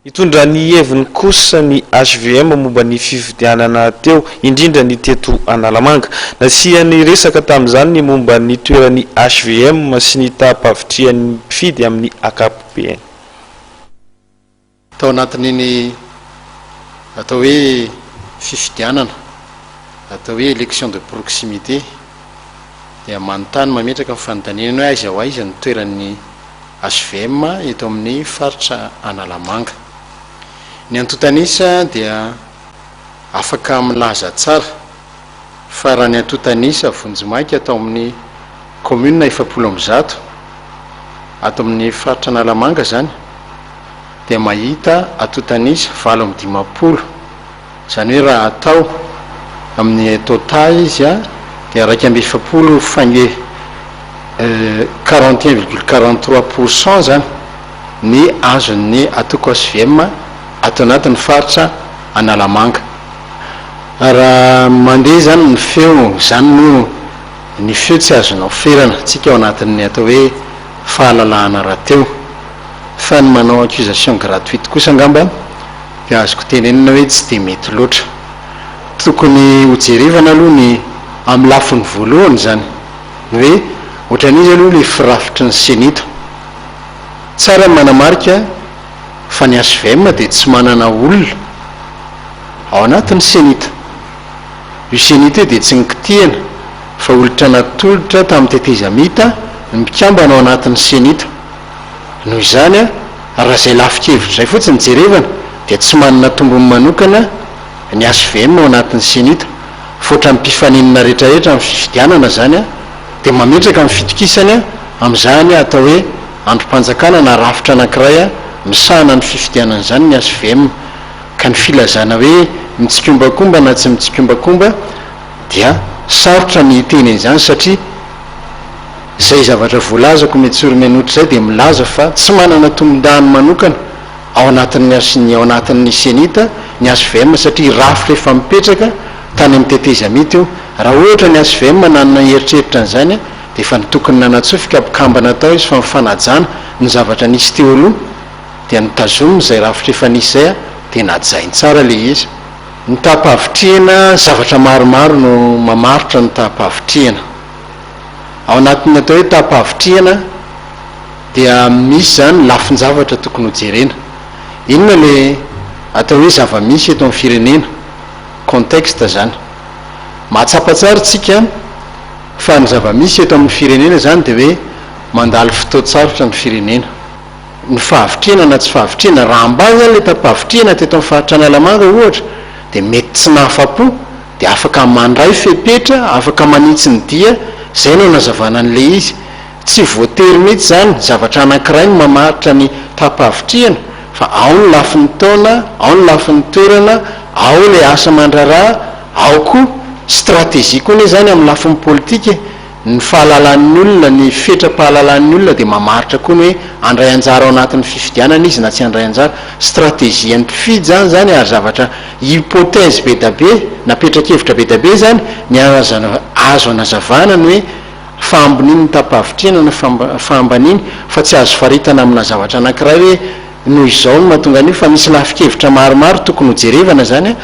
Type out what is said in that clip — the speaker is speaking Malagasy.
Itondra ny heviny kosa ny HVM momba ny fifidianana teo indrindra ny teto Analamanga. Nasiany resaka tamin'izany ny momba ny toeran'ny HVM sy ny tapavitrian'ny mpifidy amin'ny ankapobeny. Tao anatin'iny atao hoe fifidianana, atao hoe élection de proximité, dia manontany mametraka fanontaniana hoe aiza ho aiza ny toeran'ny HVM eto amin'ny faritra Analamanga. Ny Antotanisa dia afaka milaza tsara fa raha ny Antotanisa Vonjimaika atao amin'ny commune 700 ato amin'ny faritra Analamanga zany dia mahita Antotanisa 750, zany hoe raha atao amin'ny total izy dia 270 fange 41,43% zany ny azon'ny atoko HVM ato anatin'ny faritra Analamanga. Raha mandeha zany ny feo, zany no ny feo tsy azonao ferana tsika ao anatin'ny atao hoe fahalalahana rahateo, fa ny manao accusation gratuite kosa angamba dia azoko tenenina hoe tsy dia mety loatra. Tokony hojerevana aloha ny amin'ny lafiny voalohany zany hoe ohatran'izy aloha le firafitry ny senita tsara manamarika fa ny HVM dia tsy manana olona ao anatin'ny senita. Io senita dia tsy nikitihana fa olitra natolotra tamin'ny tetezamita ny mpikambana ao anatin'ny senita. Noho izany raha izay lafin-kevitra izay fotsiny jerevana dia tsy manana tombony manokana ny HVM ao anatin'ny senita, fotra ny mpifaninana rehetrarehetra amin'ny fifidianana zany dia mametraka amin'ny fitokisany amin'izany atao hoe androm-panjakana na rafitra anankiray misahana ny fifidianana zany ny HVM. Ka ny filazana hoe mitsikombakomba na tsy mitsikombakomba dia sarotra ny teny izany satria izay zavatra voalazako metsoromenotra zay dia milaza fa tsy manana tombon-dahany manokana ao anatin'ny senita ny HVM satria rafitra efa mipetraka tany amin'ny tetezamita io. Raha ohatra ny HVM manana heritreritra an'izany dia efa nitokony nanatsofika mpikambana atao izy fa mifanajana ny zavatra nisy teo aloha dia nitazomina izay rafitra efa nisy zay dia najainy tsara le izy. Ny tapavitriana zavatra maromaro no mamaritra ny tapavitriana. Ao anatin'ny atao hoe tapavitriana dia misy zany lafin-javatra tokony hojerena. Inona le atao hoe zava-misy eto amin'ny firenena, contexte zany. Mahatsapa tsara tsika fa ny zava-misy eto amin'ny firenena zany dia hoe mandalo fotoan-tsarotra ny firenena. Ny fahavitriana na tsy fahavitriana, raha ambany zany le tapavitriana teto amin'ny faritra Analamanga ohatra dia mety tsy nahafa-po dia afaka mandray fepetra, afaka manitsy ny dia, zay no nazavana an'le izy. Tsy voatery mihitsy zany zavatra anankiray ny mamaritra ny tapavitriana, fa ao ny lafin'ny taona, ao ny lafin'ny toerana, ao le asa mandraraha, ao koa stratégie koa ne zany amin'ny lafin'ny politika. Ny fahalalan'ny olona, ny fetra-pahalalan'ny olona dia mamaritra koa ny hoe andray anjara ao anatin'ny fifidianana izy na tsy andray anjara. Stratégie ny mpifidy zany ary zavatra hypothèse be da be, napetra-kevitra be da be zany ny azo anazavana ny hoe fahambininy ny tapavitriana na fahambaniny, fa tsy azo faritana amina zavatra anankiray hoe noho izao no mahatonga an'io, fa misy lafin-kevitra maromaro tokony hojerevana zany